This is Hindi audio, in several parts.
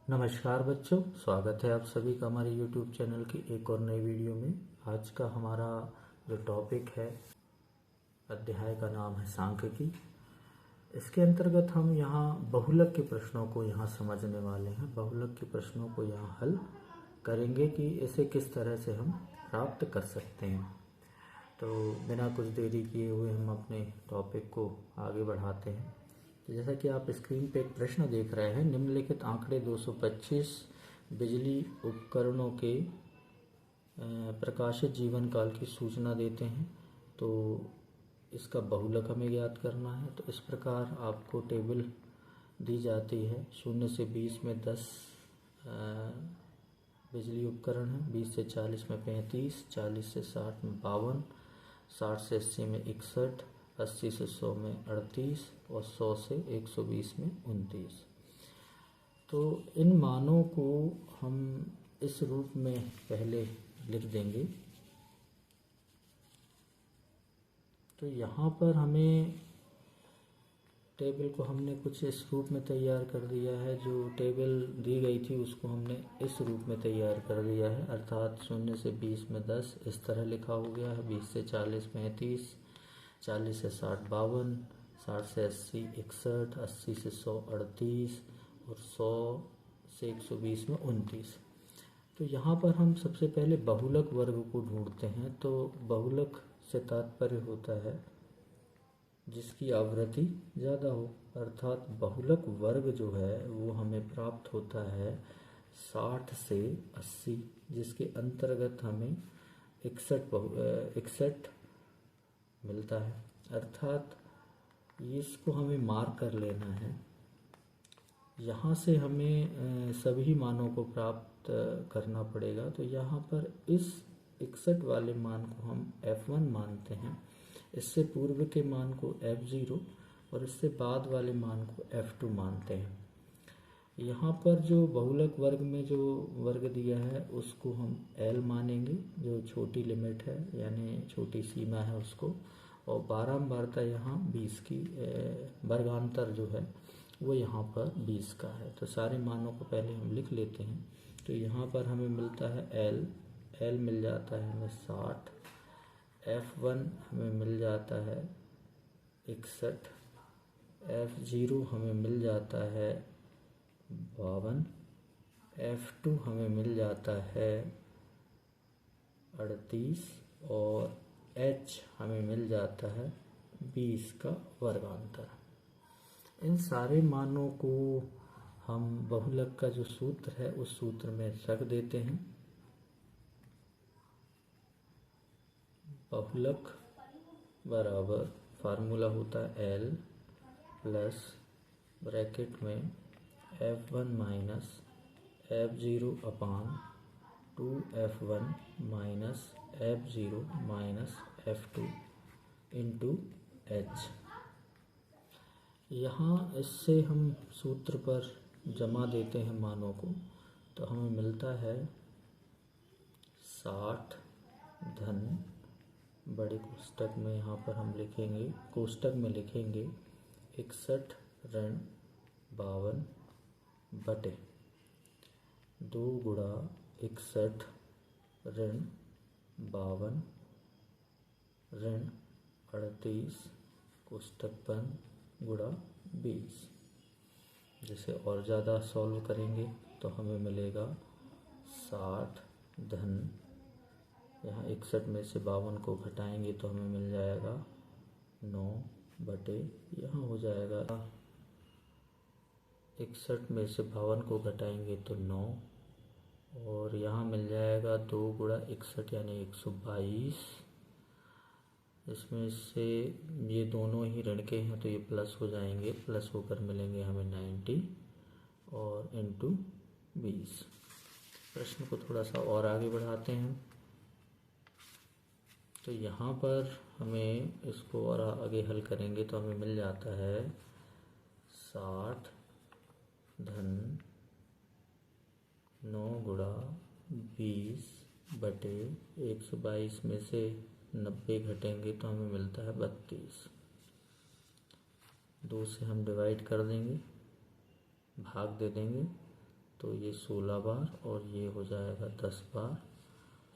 नमस्कार बच्चों, स्वागत है आप सभी का हमारे YouTube चैनल की एक और नई वीडियो में। आज का हमारा जो टॉपिक है, अध्याय का नाम है सांख्यिकी। इसके अंतर्गत हम यहाँ बहुलक के प्रश्नों को यहाँ समझने वाले हैं। बहुलक के प्रश्नों को यहाँ हल करेंगे कि इसे किस तरह से हम प्राप्त कर सकते हैं। तो बिना कुछ देरी किए हुए हम अपने टॉपिक को आगे बढ़ाते हैं। तो जैसा कि आप स्क्रीन पे एक प्रश्न देख रहे हैं, निम्नलिखित आंकड़े 225 बिजली उपकरणों के प्रकाशित जीवन काल की सूचना देते हैं। तो इसका बहुलक हमें ज्ञात करना है। तो इस प्रकार आपको टेबल दी जाती है। 0 से 20 में 10 बिजली उपकरण हैं, 20 से 40 में 35, 40 से 60 में 52, 60 से 80 में 61, 80 से 100 में 38 और 100 से 120 में 29। तो इन मानों को हम इस रूप में पहले लिख देंगे। तो यहाँ पर हमें टेबल को हमने कुछ इस रूप में तैयार कर दिया है। जो टेबल दी गई थी उसको हमने इस रूप में तैयार कर दिया है, अर्थात 0 से 20 में 10 इस तरह लिखा हो गया है, 20 से 40 35, 40 से 60 52, 60 से 80 61, 80 से 100 38 और 100 से 120 में 29। तो यहाँ पर हम सबसे पहले बहुलक वर्ग को ढूंढते हैं। तो बहुलक से तात्पर्य होता है जिसकी आवृत्ति ज़्यादा हो, अर्थात बहुलक वर्ग जो है वो हमें प्राप्त होता है 60 से 80, जिसके अंतर्गत हमें 61 मिलता है। अर्थात इसको हमें मार्क कर लेना है। यहाँ से हमें सभी मानों को प्राप्त करना पड़ेगा। तो यहाँ पर इस 61 वाले मान को हम F1 मानते हैं, इससे पूर्व के मान को F0 और इससे बाद वाले मान को F2 मानते हैं। यहाँ पर जो बहुलक वर्ग में जो वर्ग दिया है उसको हम L मानेंगे, जो छोटी लिमिट है यानी छोटी सीमा है उसको, और बारंबारता यहाँ 20 की वर्गांतर जो है वो यहाँ पर 20 का है। तो सारे मानों को पहले हम लिख लेते हैं। तो यहाँ पर हमें मिलता है L मिल जाता है हमें 60, F1 हमें मिल जाता है 61, F0 हमें मिल जाता है 52, F2 हमें मिल जाता है 38 और H हमें मिल जाता है 20 का वर्गांतर। इन सारे मानों को हम बहुलक का जो सूत्र है उस सूत्र में रख देते हैं। बहुलक बराबर फार्मूला होता है L प्लस ब्रैकेट में F1 माइनस F0 अपान 2F1 minus F0 minus F2 into H। यहाँ इससे हम सूत्र पर जमा देते हैं मानों को। तो हमें मिलता है 60 धन बड़े कोष्टक में, यहाँ पर हम लिखेंगे कोष्टक में लिखेंगे 61 ऋण 52 बटे 2 गुणा 61 ऋण 52 ऋण 38 कोष्टक बंद गुणा 20। जिसे और ज़्यादा सॉल्व करेंगे तो हमें मिलेगा 60 धन, यहाँ 61 में से 52 को घटाएंगे तो हमें मिल जाएगा 9 बटे, यहाँ हो जाएगा 61 में से 52 को घटाएंगे तो 9 और यहाँ मिल जाएगा 2 गुणा 61 यानी 122। इसमें से ये दोनों ही ऋण के हैं तो ये प्लस हो जाएंगे, प्लस होकर मिलेंगे हमें 90 और इंटू 20। प्रश्न को थोड़ा सा और आगे बढ़ाते हैं। तो यहाँ पर हमें इसको और आगे हल करेंगे तो हमें मिल जाता है 60 धन 9 गुणा 20 बटे 122 में से 90 घटेंगे तो हमें मिलता है 32। 2 से हम डिवाइड कर देंगे, भाग दे देंगे तो ये 16 बार और ये हो जाएगा 10 बार।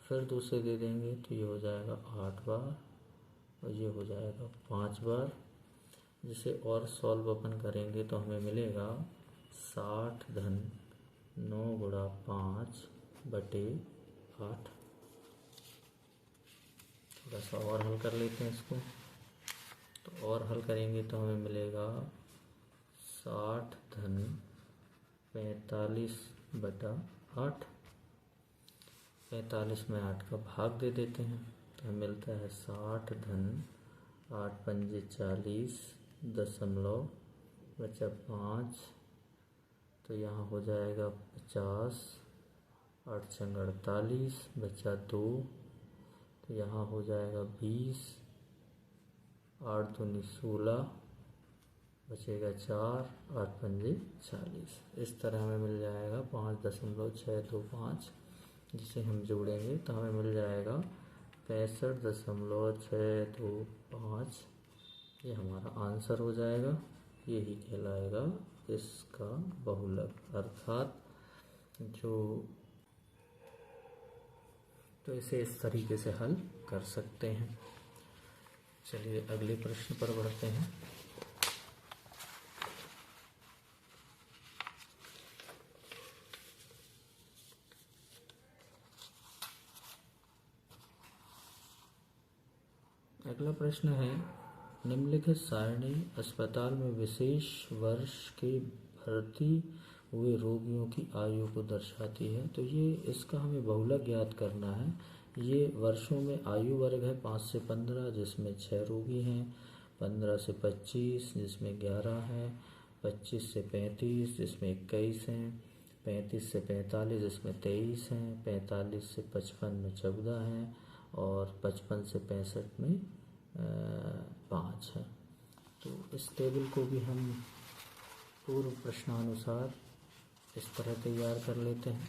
फिर 2 से दे देंगे तो ये हो जाएगा 8 बार और ये हो जाएगा 5 बार। जिसे और सॉल्व अपन करेंगे तो हमें मिलेगा 60 धन 9 गुणा 5 बटे 8। थोड़ा सा और हल कर लेते हैं इसको। तो और हल करेंगे तो हमें मिलेगा 60 धन 45 बटा 8। 45 में 8 का भाग दे देते हैं तो हमें मिलता है 60 धन 8 पंजे 40 दशमलव बचा 5। तो यहाँ हो जाएगा 50, 8 छंग 48 बचा 2। तो यहाँ हो जाएगा 20, 8 दूनी 16 बचेगा 4, 8 पंजे 40। इस तरह हमें मिल जाएगा 5.625, जिसे हम जोड़ेंगे तो हमें मिल जाएगा 65.625। ये हमारा आंसर हो जाएगा। यही कहलाएगा इसका बहुलक, अर्थात तो इसे इस तरीके से हल कर सकते हैं। चलिए अगले प्रश्न पर बढ़ते हैं। अगला प्रश्न है, निम्नलिखित सारणी अस्पताल में विशेष वर्ष के भर्ती हुए रोगियों की आयु को दर्शाती है। तो ये इसका हमें बहुलक ज्ञात करना है। ये वर्षों में आयु वर्ग है 5 से 15 जिसमें 6 रोगी हैं, 15 से 25 जिसमें 11 हैं, 25 से 35 जिसमें 21 हैं, 35 से 45 जिसमें 23 हैं, 45 से 55 में 14 हैं और 55 से 65 में 5 है। तो इस टेबल को भी हम पूर्व प्रश्नानुसार इस तरह तैयार कर लेते हैं।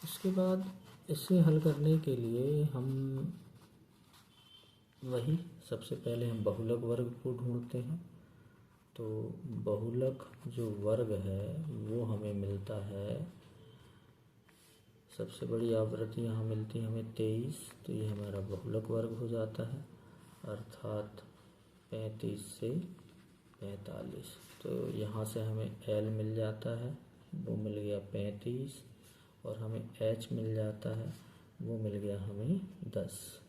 उसके बाद इसे हल करने के लिए हम वही सबसे पहले हम बहुलक वर्ग को ढूंढते हैं। तो बहुलक जो वर्ग है वो हमें मिलता है, सबसे बड़ी आवृत्ति यहाँ मिलती है हमें 23। तो ये हमारा बहुलक वर्ग हो जाता है, अर्थात 35 से 45। तो यहाँ से हमें L मिल जाता है, वो मिल गया 35 और हमें H मिल जाता है, वो मिल गया हमें 10।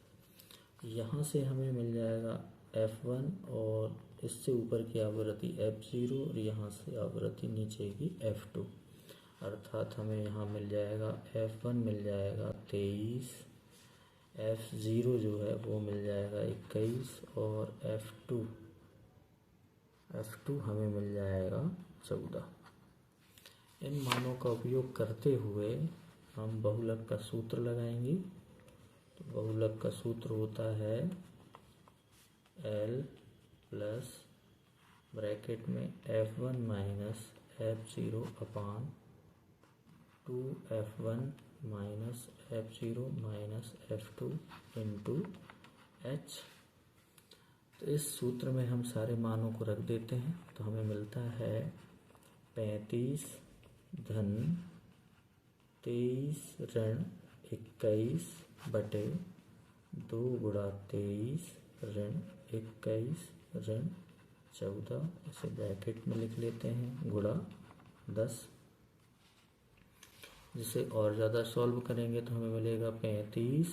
यहाँ से हमें मिल जाएगा F1 और इससे ऊपर की आवृत्ति F0 और यहाँ से आवृत्ति नीचे की F2। अर्थात हमें यहाँ मिल जाएगा F1 मिल जाएगा 23, F0 जो है वो मिल जाएगा 21 और F2 हमें मिल जाएगा 14। इन मानों का उपयोग करते हुए हम बहुलक का सूत्र लगाएंगे। तो बहुलक का सूत्र होता है L प्लस ब्रैकेट में F1 माइनस F0 अपान 2F1 minus F0 minus F2 into H। तो इस सूत्र में हम सारे मानों को रख देते हैं तो हमें मिलता है 35 धन 23 ऋण 21 बटे 2 गुणा 23 ऋण 21 ऋण 14। इसे ब्रैकेट में लिख लेते हैं गुणा 10। जिसे और ज़्यादा सॉल्व करेंगे तो हमें मिलेगा 35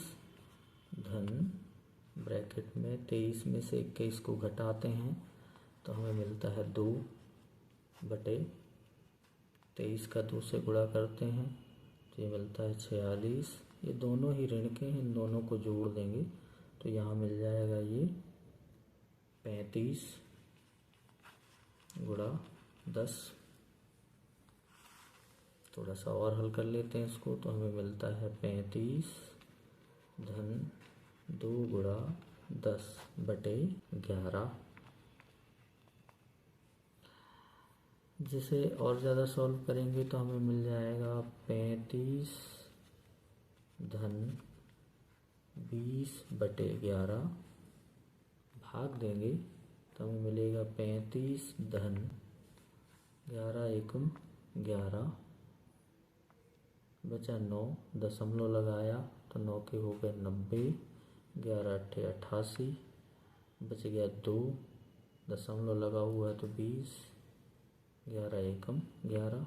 धन ब्रैकेट में 23 में से 21 को घटाते हैं तो हमें मिलता है 2 बटे 23 का 2 से गुणा करते हैं तो ये मिलता है 46। ये दोनों ही ऋण के हैं, इन दोनों को जोड़ देंगे तो यहाँ मिल जाएगा ये 35 गुणा 10। थोड़ा सा और हल कर लेते हैं इसको तो हमें मिलता है 35 धन 2 गुणा 10 बटे 11। जिसे और ज़्यादा सॉल्व करेंगे तो हमें मिल जाएगा 35 धन 20 बटे 11। भाग देंगे तो हमें मिलेगा 35 धन 11 एकम 11, बचा 9, दशमलव लगाया तो 9 के हो गए 90, 11 अट्ठे 88, बच गया 2, दशमलव लगा हुआ है तो 20, 11 एकम 11,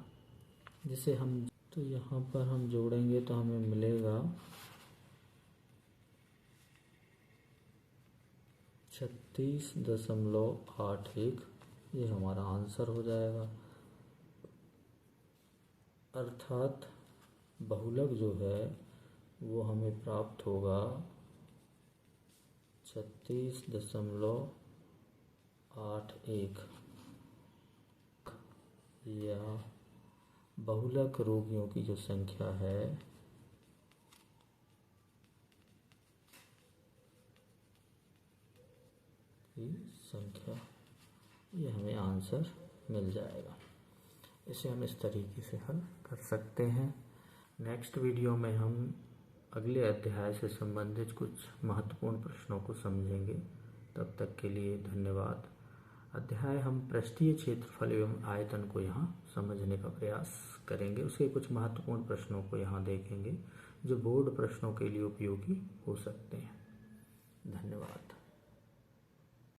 जिसे हम तो यहाँ पर हम जोड़ेंगे तो हमें मिलेगा 36.81। ये हमारा आंसर हो जाएगा। अर्थात बहुलक जो है वो हमें प्राप्त होगा 36.81, या बहुलक रोगियों की जो संख्या है ये हमें आंसर मिल जाएगा। इसे हम इस तरीके से हल कर सकते हैं। नेक्स्ट वीडियो में हम अगले अध्याय से संबंधित कुछ महत्वपूर्ण प्रश्नों को समझेंगे। तब तक के लिए धन्यवाद। अध्याय हम पृष्ठीय क्षेत्रफल एवं आयतन को यहाँ समझने का प्रयास करेंगे। उसके कुछ महत्वपूर्ण प्रश्नों को यहाँ देखेंगे जो बोर्ड प्रश्नों के लिए उपयोगी हो सकते हैं। धन्यवाद।